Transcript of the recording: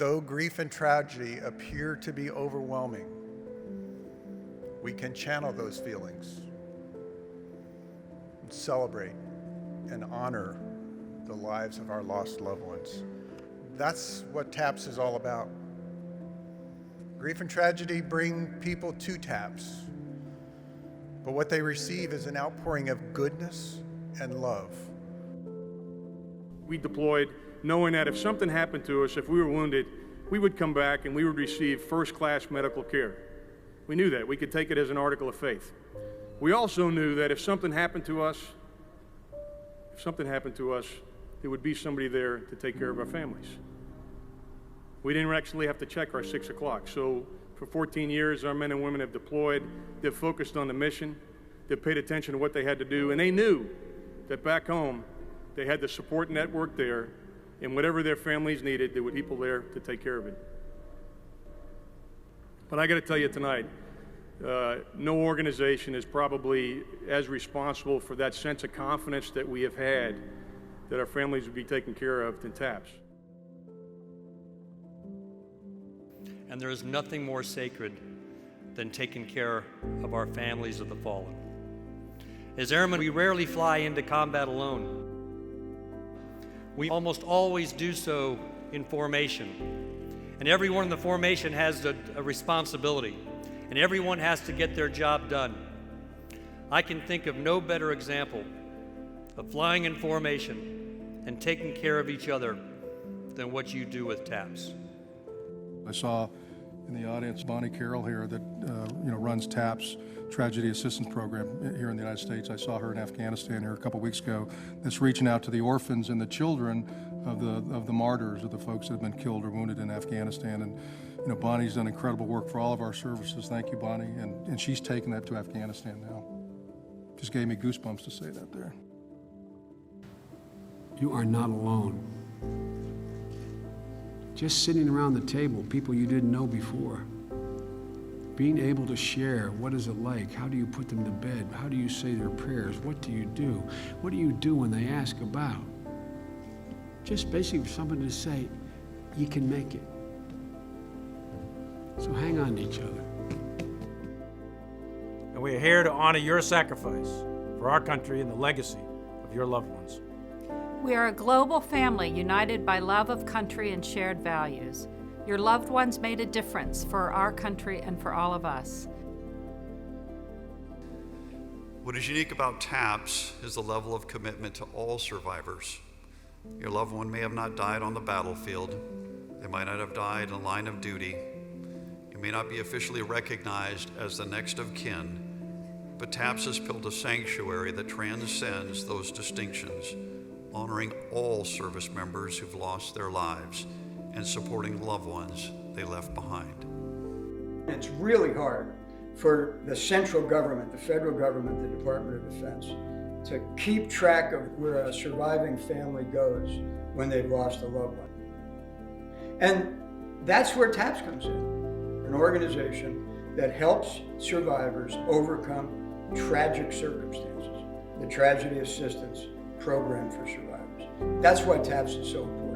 Though grief and tragedy appear to be overwhelming, we can channel those feelings, and celebrate and honor the lives of our lost loved ones. That's what TAPS is all about. Grief and tragedy bring people to TAPS, but what they receive is an outpouring of goodness and love. We deployed knowing that if something happened to us, if we were wounded, we would come back and we would receive first-class medical care. We knew that. We could take it as an article of faith. We also knew that if something happened to us, there would be somebody there to take care of our families. We didn't actually have to check our 6 o'clock. So for 14 years, our men and women have deployed. They've focused on the mission. They've paid attention to what they had to do. And they knew that back home, they had the support network there, and whatever their families needed, there were people there to take care of it. But I got to tell you tonight, no organization is probably as responsible for that sense of confidence that we have had that our families would be taken care of than TAPS. And there is nothing more sacred than taking care of our families of the fallen. As airmen, we rarely fly into combat alone. We almost always do so in formation. And everyone in the formation has a responsibility, and everyone has to get their job done. I can think of no better example of flying in formation and taking care of each other than what you do with TAPS. I saw in the audience Bonnie Carroll here that runs TAPS Tragedy Assistance Program here in the United States. I saw her in Afghanistan here a couple weeks ago. That's reaching out to the orphans and the children of the martyrs, of the folks that have been killed or wounded in Afghanistan. And Bonnie's done incredible work for all of our services. Thank you, Bonnie. And she's taking that to Afghanistan now. Just gave me goosebumps to say that there. You are not alone. Just sitting around the table, people you didn't know before. Being able to share, what is it like? How do you put them to bed? How do you say their prayers? What do you do? What do you do when they ask about? Just basically for somebody to say, you can make it. So hang on to each other. And we are here to honor your sacrifice for our country and the legacy of your loved ones. We are a global family united by love of country and shared values. Your loved ones made a difference for our country and for all of us. What is unique about TAPS is the level of commitment to all survivors. Your loved one may have not died on the battlefield. They might not have died in line of duty. You may not be officially recognized as the next of kin, but TAPS has built a sanctuary that transcends those distinctions, honoring all service members who've lost their lives and supporting loved ones they left behind. It's really hard for the central government, the federal government, the Department of Defense, to keep track of where a surviving family goes when they've lost a loved one. And that's where TAPS comes in, an organization that helps survivors overcome tragic circumstances, the Tragedy Assistance Program for Survivors. That's why TAPS is so important.